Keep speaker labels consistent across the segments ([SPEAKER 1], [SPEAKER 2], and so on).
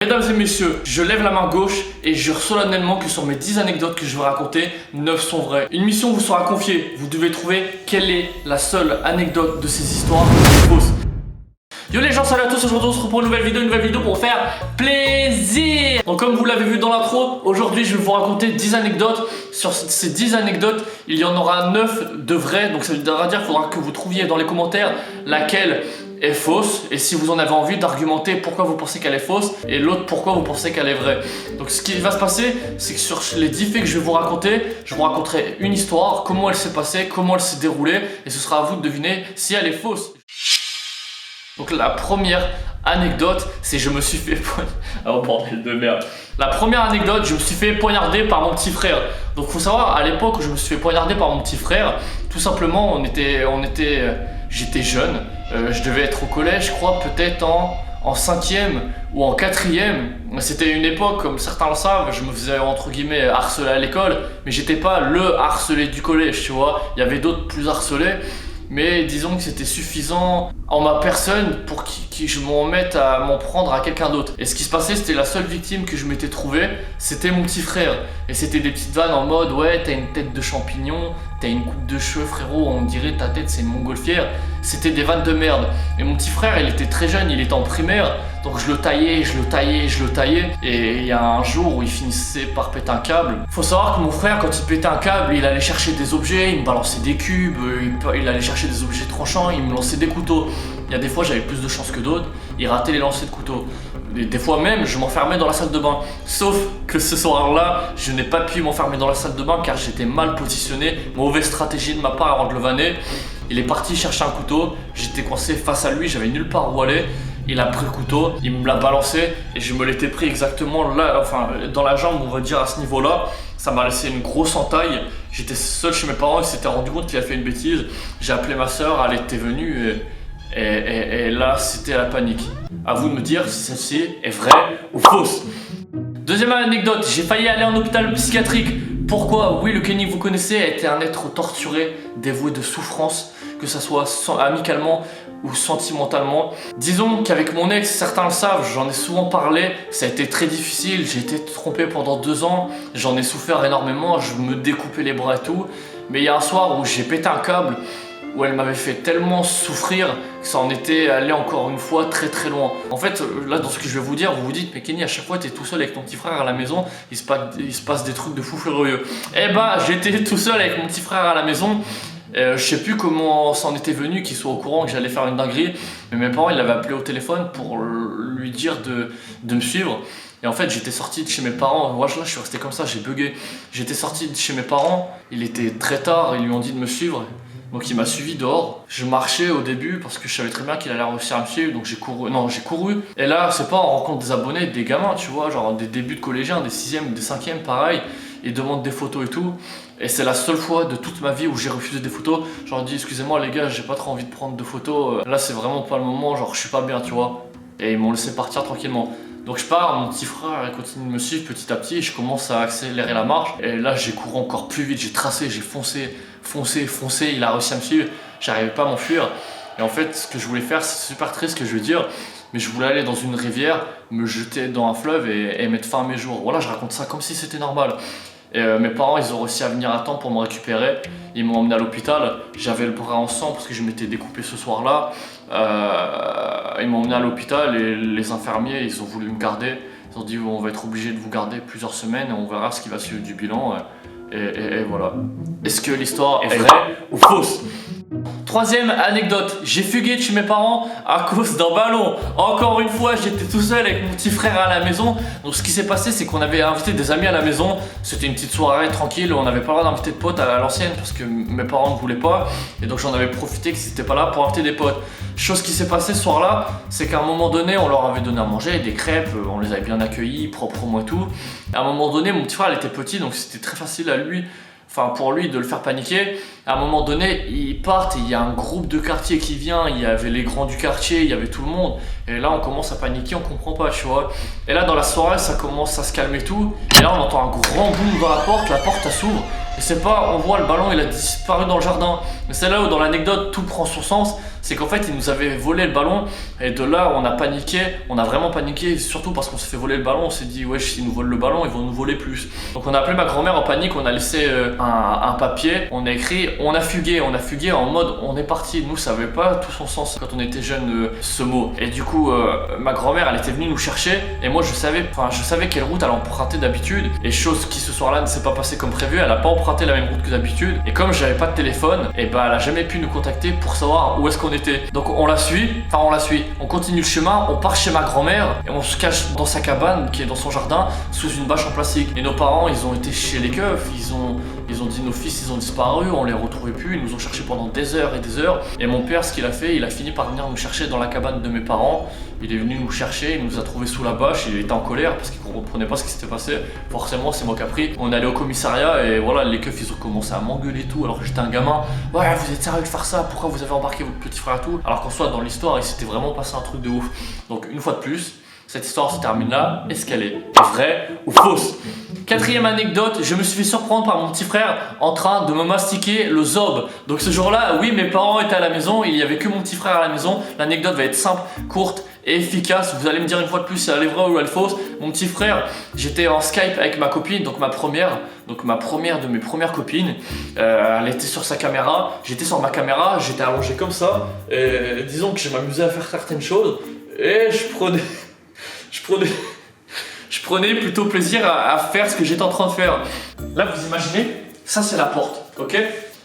[SPEAKER 1] Mesdames et messieurs, je lève la main gauche et jure solennellement que sur mes 10 anecdotes que je vais raconter, 9 sont vraies. Une mission vous sera confiée, vous devez trouver quelle est la seule anecdote de ces histoires fausses. Yo les gens, salut à tous, aujourd'hui on se retrouve pour une nouvelle vidéo pour faire plaisir. Donc comme vous l'avez vu dans l'intro, aujourd'hui je vais vous raconter 10 anecdotes. Sur ces 10 anecdotes, il y en aura 9 de vraies, donc ça veut dire qu'il faudra que vous trouviez dans les commentaires laquelle est fausse, et si vous en avez envie d'argumenter pourquoi vous pensez qu'elle est fausse et l'autre pourquoi vous pensez qu'elle est vraie. Donc ce qui va se passer, c'est que sur les 10 faits que je vais vous raconter, je vous raconterai une histoire, comment elle s'est passée, comment elle s'est déroulée, et ce sera à vous de deviner si elle est fausse. Donc la première anecdote, c'est je me suis fait oh bordel de merde. La première anecdote, je me suis fait poignarder par mon petit frère. Donc faut savoir, à l'époque où je me suis fait poignarder par mon petit frère, tout simplement j'étais jeune, je devais être au collège, je crois, peut-être en 5e ou en 4e. C'était une époque, comme certains le savent, je me faisais entre guillemets harceler à l'école, mais j'étais pas le harcelé du collège, tu vois. Il y avait d'autres plus harcelés, mais disons que c'était suffisant en ma personne pour que je m'en mette à m'en prendre à quelqu'un d'autre. Et ce qui se passait, c'était la seule victime que je m'étais trouvé, c'était mon petit frère. Et c'était des petites vannes en mode ouais, t'as une tête de champignon, t'as une coupe de cheveux frérot, on dirait ta tête c'est une montgolfière. C'était des vannes de merde. Et mon petit frère, il était très jeune, il était en primaire, donc je le taillais. Et il y a un jour où il finissait par péter un câble. Faut savoir que mon frère, quand il pétait un câble, il allait chercher des objets, il me balançait des cubes, il allait chercher des objets tranchants, il me lançait des couteaux. Il y a des fois j'avais plus de chance que d'autres, il ratait les lancers de couteaux. Des fois même je m'enfermais dans la salle de bain. Sauf que ce soir-là, je n'ai pas pu m'enfermer dans la salle de bain car j'étais mal positionné. Mauvaise stratégie de ma part avant de le vanner. Il est parti chercher un couteau, j'étais coincé face à lui, j'avais nulle part où aller. Il a pris le couteau, il me l'a balancé et je me l'étais pris exactement là, enfin dans la jambe, on va dire à ce niveau-là. Ça m'a laissé une grosse entaille. J'étais seul chez mes parents, ils s'étaient rendu compte qu'il a fait une bêtise. J'ai appelé ma soeur, elle était venue et là c'était la panique. À vous de me dire si celle-ci est vraie ou fausse. Deuxième anecdote, j'ai failli aller en hôpital psychiatrique. Pourquoi? Oui, le Kenny que vous connaissez a été un être torturé, dévoué de souffrance, que ça soit amicalement ou sentimentalement. Disons qu'avec mon ex, certains le savent, j'en ai souvent parlé, ça a été très difficile, j'ai été trompé pendant 2 ans, j'en ai souffert énormément, je me découpais les bras et tout. Mais il y a un soir où j'ai pété un câble, où elle m'avait fait tellement souffrir que ça en était allé encore une fois très très loin. En fait, là dans ce que je vais vous dire, vous vous dites mais Kenny, à chaque fois t'es tout seul avec ton petit frère à la maison, il se passe des trucs de fou furieux. Eh bah j'étais tout seul avec mon petit frère à la maison. Je sais plus comment ça en était venu qu'il soit au courant que j'allais faire une dinguerie, mais mes parents ils l'avaient appelé au téléphone pour lui dire de me suivre. Et en fait j'étais sorti de chez mes parents, moi là je suis resté comme ça, j'ai bugué. J'étais sorti de chez mes parents, il était très tard, ils lui ont dit de me suivre. Donc il m'a suivi dehors. Je marchais au début parce que je savais très bien qu'il allait réussir à me suivre, donc j'ai couru. Et là c'est pas on rencontre des abonnés, des gamins, tu vois, genre des débuts de collégiens, des 6e, des 5e, pareil. Ils demandent des photos et tout. Et c'est la seule fois de toute ma vie où j'ai refusé des photos. Genre dit excusez-moi les gars, j'ai pas trop envie de prendre de photos. Là c'est vraiment pas le moment, genre je suis pas bien, tu vois. Et ils m'ont laissé partir tranquillement. Donc je pars, mon petit frère continue de me suivre petit à petit et je commence à accélérer la marche. Et là j'ai couru encore plus vite, j'ai tracé, j'ai foncé, il a réussi à me suivre, j'arrivais pas à m'enfuir. Et en fait ce que je voulais faire, c'est super triste ce que je veux dire, mais je voulais aller dans une rivière, me jeter dans un fleuve et mettre fin à mes jours. Voilà, je raconte ça comme si c'était normal. Et mes parents ils ont réussi à venir à temps pour me récupérer. Ils m'ont emmené à l'hôpital, j'avais le bras en sang parce que je m'étais découpé ce soir là. Ils m'ont emmené à l'hôpital et les infirmiers ils ont voulu me garder. Ils ont dit on va être obligé de vous garder plusieurs semaines et on verra ce qui va suivre du bilan. Et voilà. Est-ce que l'histoire est vraie ou fausse? Troisième anecdote, j'ai fugué de chez mes parents à cause d'un ballon. Encore une fois, j'étais tout seul avec mon petit frère à la maison. Donc ce qui s'est passé, c'est qu'on avait invité des amis à la maison. C'était une petite soirée tranquille, on n'avait pas le droit d'inviter de potes à l'ancienne parce que mes parents ne voulaient pas. Et donc j'en avais profité qu'ils n'étaient pas là pour inviter des potes. Chose qui s'est passée ce soir-là, c'est qu'à un moment donné, on leur avait donné à manger, des crêpes, on les avait bien accueillis, proprement et tout. Et à un moment donné, mon petit frère il était petit, donc c'était très facile à lui. Enfin pour lui de le faire paniquer. À un moment donné ils partent et il y a un groupe de quartier qui vient, il y avait les grands du quartier, il y avait tout le monde. Et là on commence à paniquer, on comprend pas, tu vois. Et là dans la soirée ça commence à se calmer tout. Et là on entend un grand boom dans la porte elle s'ouvre. Et c'est pas, on voit le ballon il a disparu dans le jardin. Mais c'est là où dans l'anecdote tout prend son sens. c'est qu'en fait, il nous avait volé le ballon. Et de là, on a paniqué. On a vraiment paniqué, surtout parce qu'on s'est fait voler le ballon. On s'est dit, wesh, s'ils nous volent le ballon, ils vont nous voler plus. Donc on a appelé ma grand-mère en panique. On a laissé un papier. On a écrit, on a fugué en mode, on est parti. Nous, ça avait pas tout son sens quand on était jeune, ce mot. Et du coup, ma grand-mère, elle était venue nous chercher. Et moi, je savais quelle route elle empruntait d'habitude. Et chose qui ce soir-là ne s'est pas passée comme prévu. Elle a pas emprunté la même route que d'habitude. Et comme j'avais pas de téléphone, et bah, elle a jamais pu nous contacter pour savoir où est-ce qu'on était. Donc on la suit. On continue le chemin. On part chez ma grand-mère et on se cache dans sa cabane qui est dans son jardin sous une bâche en plastique. Et nos parents, ils ont été chez les keufs. Ils ont dit nos fils, ils ont disparu. On les retrouvait plus. Ils nous ont cherchés pendant des heures et des heures. Et mon père, ce qu'il a fait, il a fini par venir nous chercher dans la cabane de mes parents. Il est venu nous chercher, il nous a trouvés sous la bâche, il était en colère parce qu'il comprenait pas ce qui s'était passé. Forcément, c'est moi qui ai pris. On est allé au commissariat et voilà, les keufs ils ont commencé à m'engueuler et tout alors que j'étais un gamin. Ouais, vous êtes sérieux de faire ça? Pourquoi vous avez embarqué votre petit frère et tout? Alors qu'en soit dans l'histoire, il s'était vraiment passé un truc de ouf. Donc une fois de plus, cette histoire se termine là. Est-ce qu'elle est vraie ou fausse? Quatrième anecdote, je me suis fait surprendre par mon petit frère en train de me mastiquer le zob. Donc ce jour-là, oui, mes parents étaient à la maison, il n'y avait que mon petit frère à la maison. L'anecdote va être simple, courte et efficace. Vous allez me dire une fois de plus si elle est vraie ou elle est fausse. Mon petit frère, j'étais en Skype avec ma copine, donc ma première de mes premières copines. Elle était sur sa caméra, j'étais sur ma caméra, j'étais allongé comme ça. Et disons que je m'amusais à faire certaines choses et je prenais plutôt plaisir à faire ce que j'étais en train de faire. Là, vous imaginez, ça c'est la porte, ok?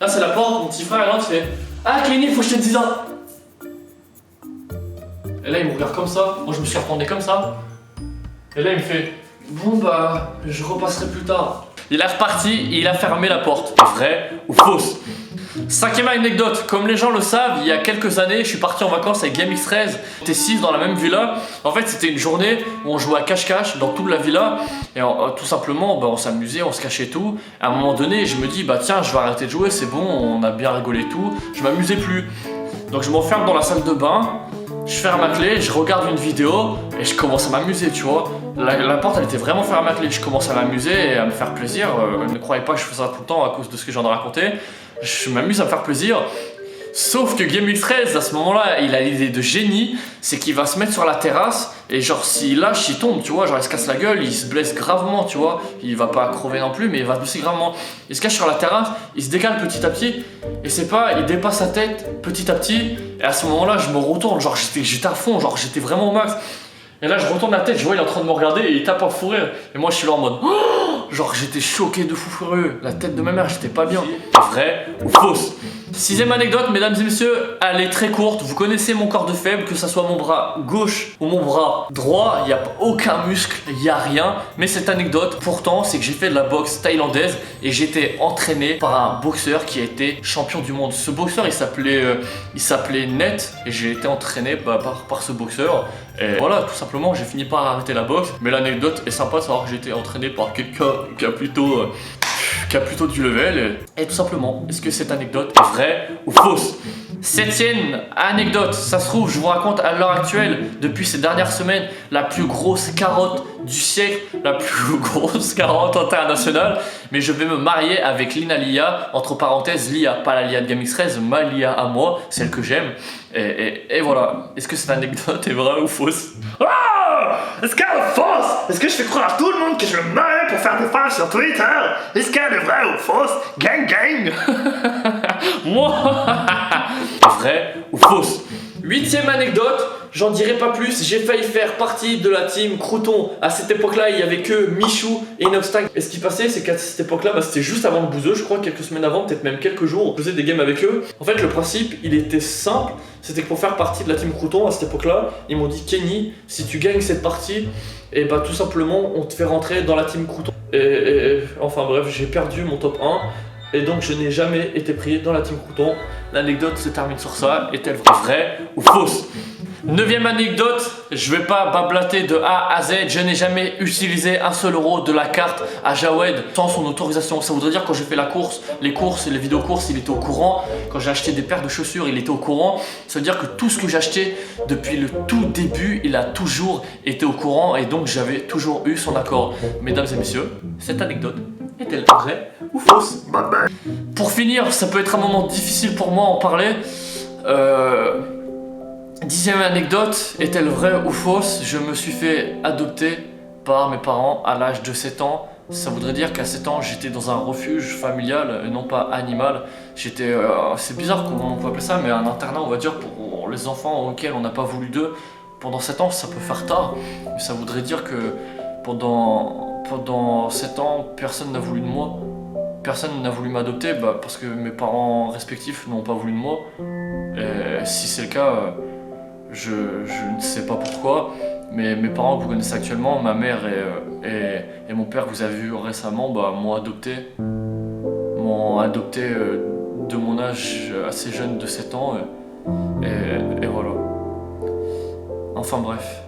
[SPEAKER 1] Là c'est la porte, mon petit frère il fait ah Kenny, faut que je te dise ça. Et là il me regarde comme ça, moi je me suis retourné comme ça. Et là il me fait bon bah je repasserai plus tard. Il est reparti, il a fermé la porte. Vrai ou fausse? Cinquième anecdote, comme les gens le savent, il y a quelques années, je suis parti en vacances avec GameX13. On était 6 dans la même villa. En fait, c'était une journée où on jouait à cache-cache dans toute la villa. Et tout simplement, on s'amusait, on se cachait et tout. À un moment donné, je me dis, bah tiens, je vais arrêter de jouer, c'est bon, on a bien rigolé et tout. Je m'amusais plus. Donc je m'enferme dans la salle de bain, je ferme ma clé, je regarde une vidéo et je commence à m'amuser, tu vois. La porte, elle était vraiment fermée à ma clé. Je commence à m'amuser et à me faire plaisir. Ne croyez pas que je fais ça tout le temps à cause de ce que j'en ai raconté. Je m'amuse à me faire plaisir. Sauf que GameX13, à ce moment-là, il a l'idée de génie, c'est qu'il va se mettre sur la terrasse et genre s'il lâche, il tombe, tu vois, genre il se casse la gueule, il se blesse gravement, tu vois. Il va pas crever non plus, mais il va se blesser gravement. Il se cache sur la terrasse, il se décale petit à petit et c'est pas, il dépasse sa tête petit à petit. Et à ce moment-là, je me retourne, genre j'étais à fond, genre j'étais vraiment au max. Et là, je retourne la tête, je vois, il est en train de me regarder et il tape un fou rire. Et moi, je suis là en mode oh, genre j'étais choqué de fou furieux. La tête de ma mère, j'étais pas bien. Vrai ou fausse? Sixième anecdote, mesdames et messieurs, elle est très courte. Vous connaissez mon corps de faible, que ça soit mon bras gauche ou mon bras droit, il n'y a aucun muscle, il n'y a rien. Mais cette anecdote, pourtant, c'est que j'ai fait de la boxe thaïlandaise et j'étais entraîné par un boxeur qui a été champion du monde. Ce boxeur, il s'appelait Net et j'ai été entraîné par ce boxeur. Et voilà, tout simplement, j'ai fini par arrêter la boxe. Mais l'anecdote est sympa de savoir que j'ai été entraîné par quelqu'un qui a plutôt du level. Et tout simplement, est-ce que cette anecdote est vraie ou fausse? Septième anecdote, ça se trouve, je vous raconte à l'heure actuelle, depuis ces dernières semaines, la plus grosse carotte du siècle, la plus grosse carotte internationale. Mais je vais me marier avec Lina Lia, entre parenthèses Lia, pas la Lia de GameX13, ma Lia à moi, celle que j'aime. Et voilà, est-ce que cette anecdote est vraie ou fausse?
[SPEAKER 2] Est-ce qu'elle est fausse? Est-ce que je fais croire à tout le monde que je me marie pour faire des fans sur Twitter? Est-ce qu'elle est vraie ou fausse? Gang gang!
[SPEAKER 1] Moi Vrai ou fausse? Huitième anecdote, j'en dirai pas plus, j'ai failli faire partie de la team Crouton. À cette époque-là, il y avait que Michou et Inoxtag. Et ce qui passait, c'est qu'à cette époque-là, c'était juste avant le bouseux, je crois, quelques semaines avant, peut-être même quelques jours, on faisait des games avec eux. En fait, le principe, il était simple, c'était que pour faire partie de la team Crouton, à cette époque-là, ils m'ont dit Kenny, si tu gagnes cette partie, et bah tout simplement, on te fait rentrer dans la team Crouton. Enfin bref, j'ai perdu mon top 1. Et donc je n'ai jamais été pris dans la team Crouton. L'anecdote se termine sur ça. Est-elle vraie ou fausse? Neuvième anecdote, je vais pas bablater de A à Z. Je n'ai jamais utilisé un seul euro de la carte à Jawed sans son autorisation. Ça voudrait dire quand j'ai fait la course, les courses et les vidéos courses, il était au courant. Quand j'ai acheté des paires de chaussures, il était au courant. Ça veut dire que tout ce que j'ai acheté depuis le tout début, il a toujours été au courant et donc j'avais toujours eu son accord. Mesdames et messieurs, cette anecdote est-elle vraie ou fausse?
[SPEAKER 2] Bye bye.
[SPEAKER 1] Pour finir, ça peut être un moment difficile pour moi à en parler. 10e anecdote, est-elle vraie ou fausse? Je me suis fait adopter par mes parents à l'âge de 7 ans. Ça voudrait dire qu'à 7 ans, j'étais dans un refuge familial et non pas animal. J'étais, c'est bizarre comment on peut appeler ça, mais un internat, on va dire, pour les enfants auxquels on n'a pas voulu d'eux. Pendant 7 ans, ça peut faire tard, mais ça voudrait dire que pendant 7 ans, personne n'a voulu de moi. Personne n'a voulu m'adopter parce que mes parents respectifs n'ont pas voulu de moi. Et si c'est le cas, je ne sais pas pourquoi. Mais mes parents que vous connaissez actuellement, ma mère et mon père que vous avez vu récemment, m'ont adopté. De mon âge assez jeune de 7 ans. Et voilà. Enfin bref.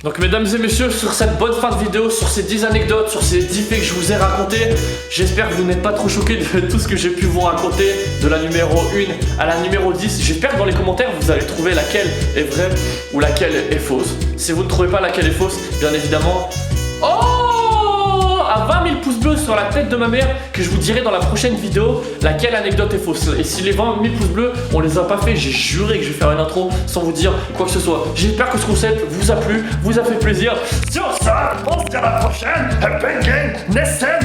[SPEAKER 1] Donc mesdames et messieurs, sur cette bonne fin de vidéo, sur ces 10 anecdotes, sur ces 10 faits que je vous ai racontés, j'espère que vous n'êtes pas trop choqués de tout ce que j'ai pu vous raconter, de la numéro 1 à la numéro 10. J'espère que dans les commentaires, vous allez trouver laquelle est vraie ou laquelle est fausse. Si vous ne trouvez pas laquelle est fausse, bien évidemment... à 20 000 pouces bleus sur la tête de ma mère que je vous dirai dans la prochaine vidéo laquelle anecdote est fausse. Et si les 20 000 pouces bleus on les a pas fait, j'ai juré que je vais faire une intro sans vous dire quoi que ce soit. J'espère que ce concept vous a plu, vous a fait plaisir.
[SPEAKER 2] Sur ça, on se dit à la prochaine. Bang gang, Nestor.